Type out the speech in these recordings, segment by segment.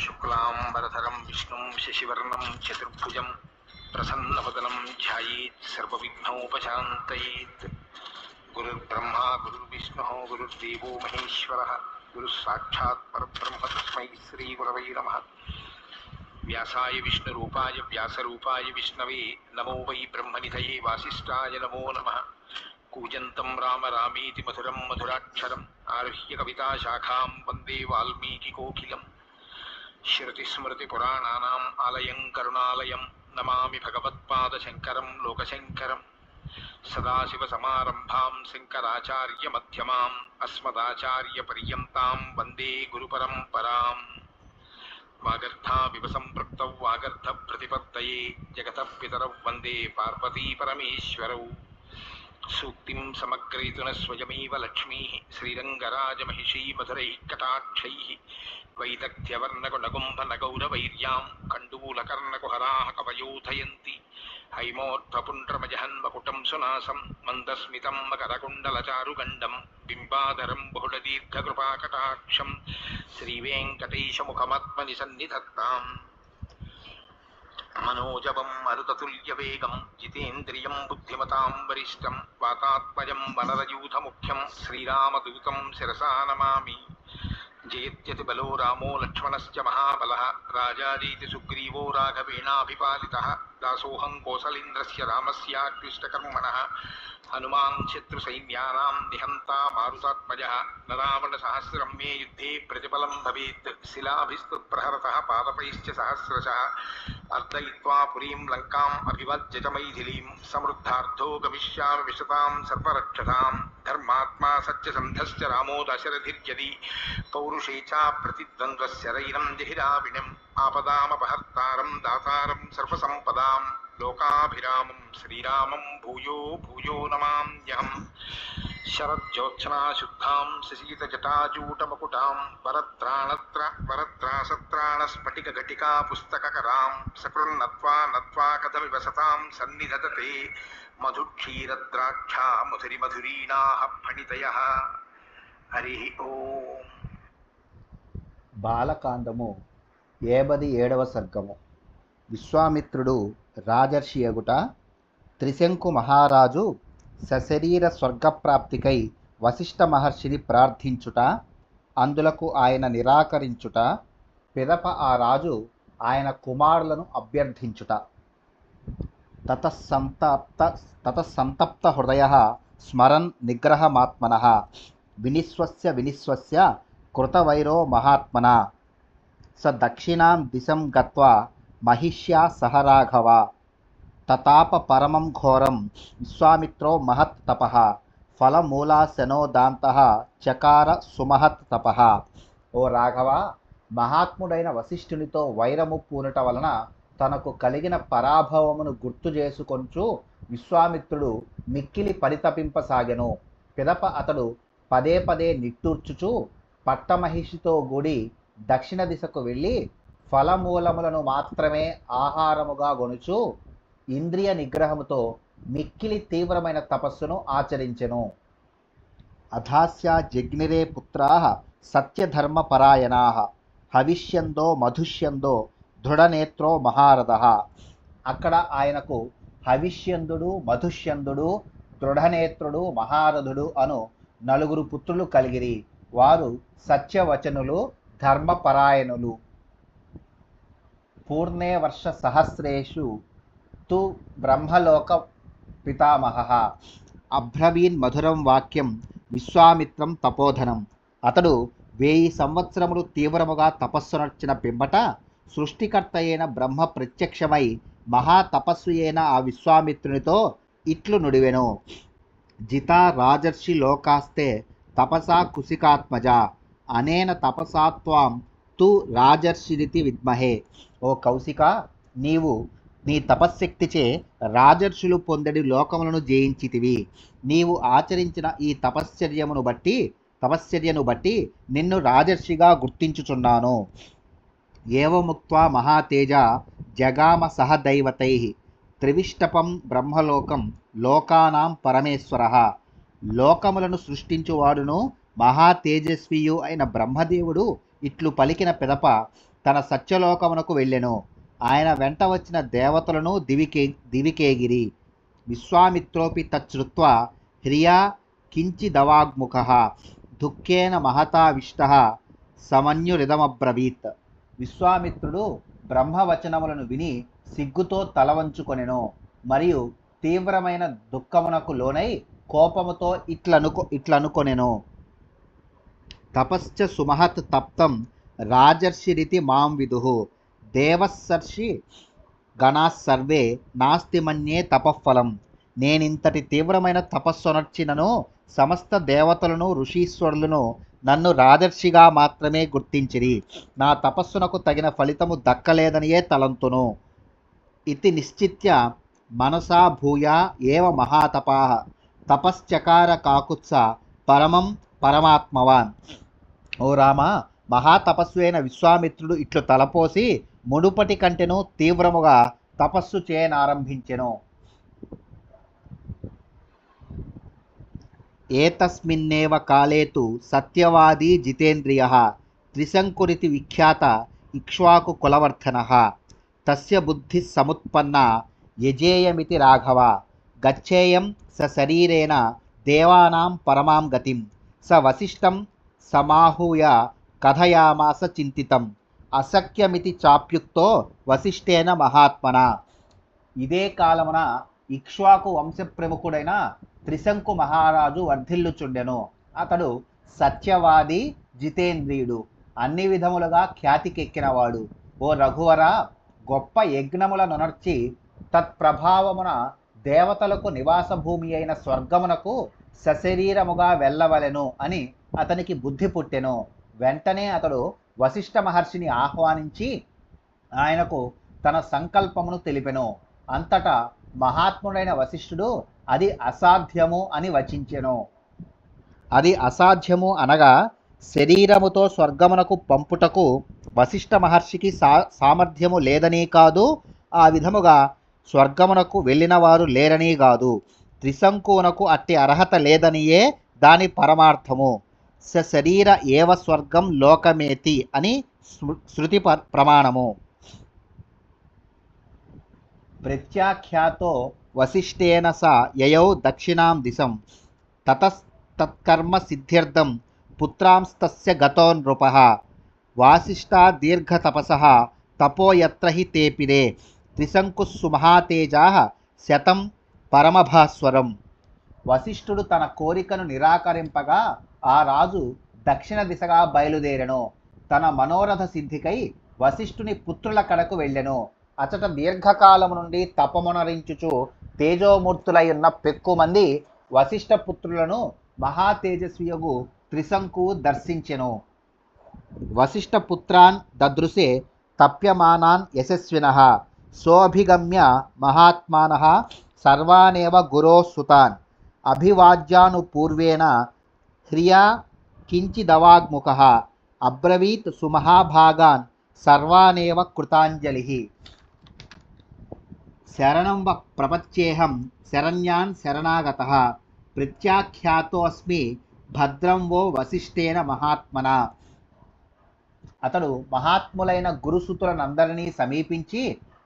శుక్లాంబరధరం విష్ణుం శశివర్ణం చతుర్భుజం ప్రసన్నవదనం ధ్యాయేత్ సర్వవిఘ్నోపశాంతయేత్. గురుర్బ్రహ్మా గురుర్విష్ణుః గురుర్దేవో మహేశ్వరः గురుః సాక్షాత్ పరబ్రహ్మ తస్మై శ్రీగురవై నమః. వ్యాసాయ విష్ణురూపాయ వ్యాసరూపాయ విష్ణవే నమో వై బ్రహ్మనిధయే వాసిష్ఠాయ నమో నమః. కూజంతం రామ రామేతి మధురం మధురాక్షరం ఆరుహ్య కవితాశాఖాం వందే వాల్మీకికోకిలం. శృతిస్మృతిపురాణానాం ఆలయం కరుణాలయం నమామి భగవత్పాదశంకరం లోకశంకరం. సదాశివసమారంభాం శంకరాచార్యమధ్యమాం అస్మదాచార్యపర్యంతాం వందే గురుపరంపరాం. వాగర్థావివ సంపృక్తౌ వాగర్థప్రతిపత్తయే జగతః పితరౌ వందే పార్వతీపరమేశ్వరౌ. సూక్తిం సమగ్రయతున స్వయమేవ లక్ష్మీః శ్రీరంగరాజమహిషీ మధురైః కటాక్షైః వైదగ్ధ్యవర్ణగుణగుంభనగౌరవైర్యాం కండూలకర్ణకుహరాः కవయోధయంతి. హైమోర్ధ్వపుండ్రమజహన్మకుటం సునాసం మందస్మితం మకరకుండలచారుగండం బింబాధరం బహుళదీర్ఘకృపాకటాక్షం శ్రీవేంకటేశముఖమాత్మని సన్నిధత్తాం. మనోజవం మరుతతుల్యవేగం జితేంద్రియం బుద్ధిమతాం వరిష్టం వాతాత్మజం వనరయూథముఖ్యం శ్రీరామదూతం శిరసా నమామి. జయత్యతి బలో రామో లక్ష్మణశ్చ మహాబలః రాజారీతి సుగ్రీవో రాఘవేణాభిపాలితః. దాసోహం కోసలేంద్రస్య రామస్యాక్లిష్టకర్మణః హనుమాన్ శత్రుసైన్యానాం నిహంతా మారుతాత్మజः. రావణసహస్రం మే యుద్ధే ప్రతిఫలం భవేత్ శిలాభిస్తత్ప్రహరతः పాదపైశ్చ సహస్రశः. అర్దయిత్వా పురీం లంకాం అభివజ్యత మైథిలీం సమృద్ధార్థో గమిష్యామి విశతాం సర్వరక్షతాం. ధర్మాత్మా సత్యసంధశ్చ రామో దశరథిర్యది పౌరుషే చ ప్రతిద్వంద్వశరైరం జహిరావిణం. ఆపదామపహర్తారం దాతారం సర్వసంపదాం లోకాభిరామం శ్రీరామం భూయో భూయో నమామ్యహం. శరజ్యోత్సనాశుద్ధాం శశీతజటాజూటమకుటాం వరత్రాసత్రాణస్ఫటికఘటికా పుస్తకకరాం సకృన్నత్వా నత్వా కథమివ సతాం సన్నిధతతే మధుక్షీరద్రాక్షా మధురిమధురీణాః ఫణితయః. హరి ఓం. బాలకాండము 57వ సర్గము. విశ్వామిత్రుడు రాజర్షి అగుట, త్రిశంకు మహారాజు సశరీర స్వర్గప్రాప్తికై వశిష్ఠ మహర్షిని ప్రార్థించుట, అందులకు ఆయన నిరాకరించుట, పిదప ఆ రాజు ఆయన కుమారులను అభ్యర్థించుట. తతఃసంతప్త హృదయః స్మరన్ నిగ్రహమాత్మనః వినిశ్వస్య కృతవైరో మహాత్మనా. స దక్షిణాం దిశం గత్వా మహిష్యా సహ రాఘవ. తతాప పరమం ఘోరం విశ్వామిత్రో మహత్ తపః ఫలమూలాశనోదాంతః చకార సుమహత్ తపః. ఓ రాఘవ, మహాత్ముడైన వశిష్ఠునితో వైరము పూనుట వలన తనకు కలిగిన పరాభవమును గుర్తు చేసుకొంచు విశ్వామిత్రుడు మిక్కిలి పరితపింపసాగెను. పిదప అతడు పదే పదే నిట్టూర్చుచు పట్టమహిషితో కూడి దక్షిణ దిశకు వెళ్ళి ఫలమూలములను మాత్రమే ఆహారముగా గొనుచు ఇంద్రియ నిగ్రహముతో మిక్కిలి తీవ్రమైన తపస్సును ఆచరించెను. అధాస్య జగ్నిరే పుత్రాః సత్యధర్మపరాయణాః హవిష్యందో మధుష్యందో దృఢనేత్రో మహారథః. అక్కడ ఆయనకు హవిష్యందుడు, మధుష్యందుడు, దృఢనేత్రుడు, మహారథుడు అను 4 పుత్రులు కలిగిరి. వారు సత్యవచనులు, ధర్మపరాయణులు. పూర్ణే వర్ష సహస్రేషు తు బ్రహ్మలోక పితామహః అబ్రవీన్ మధురం వాక్యం విశ్వామిత్రం తపోధనం. అతడు 1000 సంవత్సరములు తీవ్రముగా తపస్సునర్చిన పిమ్మట సృష్టికర్త అయిన బ్రహ్మ ప్రత్యక్షమై మహాతపస్వి అయిన ఆ విశ్వామిత్రునితో ఇట్లు నుడివెను. జితా రాజర్షి లోకాస్తే తపసా కుశికాత్మజ అనేన తపసా త్వాం తు రాజర్షిరితి విద్మహే. ఓ కౌశిక, నీవు నీ తపశ్శక్తిచే రాజర్షులు పొందడి లోకములను జయించితివి. నీవు ఆచరించిన ఈ తపశ్చర్యను బట్టి నిన్ను రాజర్షిగా గుర్తించుచున్నాను. ఏవముక్త్వా మహాతేజ జగామ సహదైవతైః త్రివిష్టపం బ్రహ్మలోకం లోకానాం పరమేశ్వరః. లోకములను సృష్టించువాడును మహా తేజస్వియు అయిన బ్రహ్మదేవుడు ఇట్లు పలికిన పిదప తన సత్యలోకమునకు వెళ్ళెను. ఆయన వెంట వచ్చిన దేవతలను దివికేగిరి. విశ్వామిత్రోపి తచ్చుత్వా హ్రియా కించిదవాగ్ముఖ దుఃఖేన మహతావిష్టః సమన్యురిదమబ్రవీత్. విశ్వామిత్రుడు బ్రహ్మవచనములను విని సిగ్గుతో తల వంచుకొనెను. మరియు తీవ్రమైన దుఃఖమునకు లోనై కోపముతో ఇట్లనుకొనెను. తపశ్చ సుమహత్ తప్తం రాజర్షిరితి మాం విదుః దేవస్సర్షి గణాస్సర్వే నాస్తి మన్యే తపఃఫలం. నేనింతటి తీవ్రమైన తపస్సునర్చినను సమస్త దేవతలను ఋషీశ్వరులను నన్ను రాజర్షిగా మాత్రమే గుర్తించిరి. నా తపస్సునకు తగిన ఫలితము దక్కలేదనియే తలంతును. ఇతి నిశ్చిత్య మనసా భూయా ఏవ మహాతపాః తపశ్చకార కాకుత్స పరమం పరమాత్మవాన్. ఓ రామ, మహాతపస్వి అయిన విశ్వామిత్రుడు ఇట్లు తలపోసి మునుపటి కంటెను తీవ్రముగా తపస్సు చేయనారంభించెను. ఏతస్మిన్నేవ కాలే తు సత్యవాదీ జితేంద్రియః త్రిశంకురితి విఖ్యాత ఇక్ష్వాకు కులవర్ధనః తస్య బుద్ధిః సముత్పన్నా యజేయమితి రాఘవ గచ్చేయం సశరీరేణ దేవానాం పరమాం గతిం. స వసిష్ఠం సమాహూయ కథయామాస చింతితం అశక్యమితి చాప్యుక్తో వసిష్ఠేన మహాత్మన. ఇదే కాలమున ఇక్ష్వాకు వంశప్రముఖుడైన త్రిశంకు మహారాజు వర్ధిల్లుచుండెను. అతడు సత్యవాది, జితేంద్రియుడు, అన్ని విధములుగా ఖ్యాతికెక్కినవాడు. ఓ రఘువర, గొప్ప యజ్ఞములనునర్చి తత్ప్రభావమున దేవతలకు నివాస భూమి అయిన స్వర్గమునకు సశరీరముగా వెళ్ళవలెను అని అతనికి బుద్ధి పుట్టెను. వెంటనే అతడు వశిష్ఠ మహర్షిని ఆహ్వానించి ఆయనకు తన సంకల్పమును తెలిపెను. అంతటా మహాత్ముడైన వశిష్ఠుడు అది అసాధ్యము అని వచించెను. అది అసాధ్యము అనగా శరీరముతో స్వర్గమునకు పంపుటకు వశిష్ఠ మహర్షికి సామర్థ్యము లేదని కాదు, ఆ విధముగా స్వర్గమునకు వెళ్ళిన వారు లేరని కాదు. త్రిశంకువునకు అట్టి అర్హత లేదనియే దాని పరమార్థము. శరీర ఏవ స్వర్గం లోకమేతి అని శృతి ప్రమాణము. ప్రత్యాఖ్యాతో వశిష్ఠేన స యయౌ దక్షిణాం దిశం తతస్తత్కర్మ సిద్ధ్యర్థం పుత్రాంస్తస్య గతో నృపః వాసిష్ఠా దీర్ఘతపసః తపో యత్ర హి తేపిరే త్రిశంకుస్సు మహాతేజాః శతం పరమభాస్వరం. వశిష్ఠుడు తన కోరికను నిరాకరింపగా ఆ రాజు దక్షిణ దిశగా బయలుదేరెను. తన మనోరథ సిద్ధికై వశిష్ఠుని పుత్రుల కడకు వెళ్ళెను. అచట దీర్ఘకాలము నుండి తపమునరించుచు తేజోమూర్తులై ఉన్న పెక్కుమంది వశిష్ఠ పుత్రులను మహాతేజస్వియగు త్రిశంకువు దర్శించెను. వశిష్ఠ పుత్రాన్ దదృశే తప్యమానాన్ యశస్వినః సోభిగమ్య మహాత్మానః సర్వానేవ గురోః సుతాన్ అభివాజ్యానుపూర్వేణ హ్రియా కించిదవాగ్ముఖః అబ్రవీత్ సుమహాభాగాన్ సర్వానేవ కృతాంజలిః. శరణం ప్రపచ్చేహం శరణ్యాన్ శరణాగతః ప్రత్యాఖ్యాతోస్మి భద్రం వో వశిష్ఠేన మహాత్మన. అతడు మహాత్ములైన గురుసుతులనందరినీ సమీపించి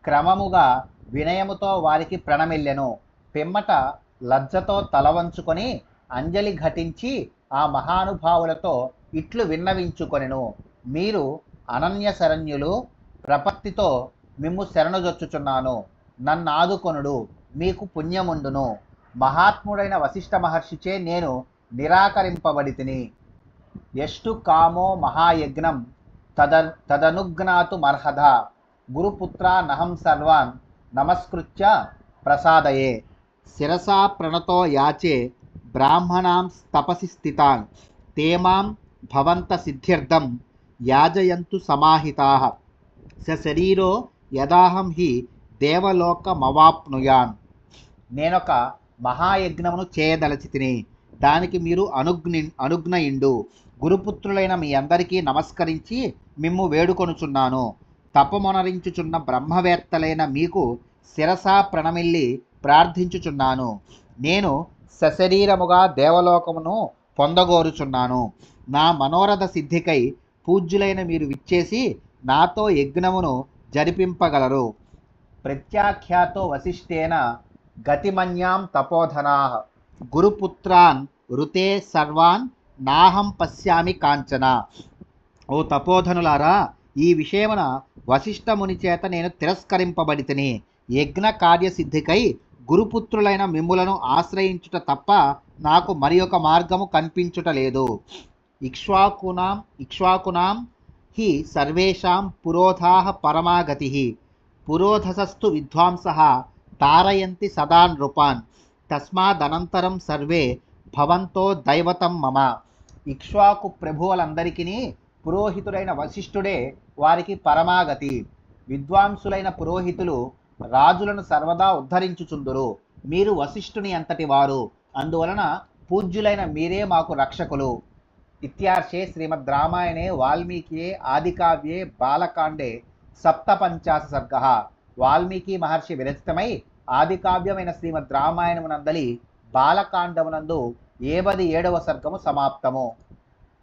క్రమముగా వినయముతో వారికి ప్రణమిల్లెను. పిమ్మట లజ్జతో తలవంచుకొని అంజలి ఘటించి ఆ మహానుభావులతో ఇట్లు విన్నవించుకొనెను. మీరు అనన్య శరణ్యులు, ప్రపత్తితో మిమ్ము శరణుజొచ్చుచున్నాను, నన్నాదుకొనుడు, మీకు పుణ్యముండును. మహాత్ముడైన వశిష్ఠ మహర్షిచే నేను నిరాకరింపబడితిని. ఎష్టు కామో మహాయజ్ఞం తదనుజ్ఞాతు మర్హద గురుపుత్ర నహం సర్వాన్ నమస్కృత్య ప్రసాదయే. శిరసా ప్రణతో యాచే బ్రాహ్మణాం తపసి స్థితాన్ తేమాం భవంత సిద్ధ్యర్థం యాజయంతు సమాహితాః శరీరో యదాహం హి దేవలోకమవాప్నుయాన్. నేనొక మహాయజ్ఞమును చేయదలచితిని, దానికి మీరు అనుజ్ఞయిండు. గురుపుత్రులైన మీ అందరికీ నమస్కరించి మిమ్ము వేడుకొనుచున్నాను. తపమునరించుచున్న బ్రహ్మవేత్తలైన మీకు శిరసా ప్రణమిల్లి ప్రార్థించుచున్నాను. నేను సశరీరముగా దేవలోకమును పొందగోరుచున్నాను. నా మనోరథ సిద్ధికై పూజ్యులైన మీరు విచ్చేసి నాతో యజ్ఞమును జరిపింపగలరు. ప్రత్యాఖ్యాతో వశిష్ఠేన గతిమన్యాం తపోధనా గురుపుత్రాన్ ఋతే సర్వాన్ నాహం పశ్యామి కాంచన. ఓ తపోధనులారా, ఈ విషయమున వశిష్ఠముని చేత నేను తిరస్కరింపబడితిని. యజ్ఞ కార్యసిద్ధికై గురుపుత్రులైన మిమ్ములను ఆశ్రయించుట తప్ప నాకు మరి ఒక మార్గము కనిపించుటలేదు. ఇక్ష్వాకునాం హి సర్వేషాం పురోధాః పరమాగతిః పురోధసస్తు విద్వాంసః తారయంతి సదా నృపాన్ తస్మాదనంతరం సర్వే భవంతో దైవతం మమ. ఇక్ష్వాకు ప్రభువులందరికీ పురోహితుడైన వశిష్ఠుడే వారికి పరమాగతి. విద్వాంసులైన పురోహితులు రాజులను సర్వదా ఉద్ధరించుచుందురు. మీరు వశిష్ఠుని అంతటి వారు, అందువలన పూజ్యులైన మీరే మాకు రక్షకులు. ఇత్యార్షే శ్రీమద్ రామాయణే వాల్మీకియే ఆదికావ్యే బాలకాండే సప్తపంచాశ సర్గః. వాల్మీకి మహర్షి విరచితమై ఆదికావ్యమైన శ్రీమద్ రామాయణమునందలి బాలకాండమునందు 57వ సర్గము సమాప్తము.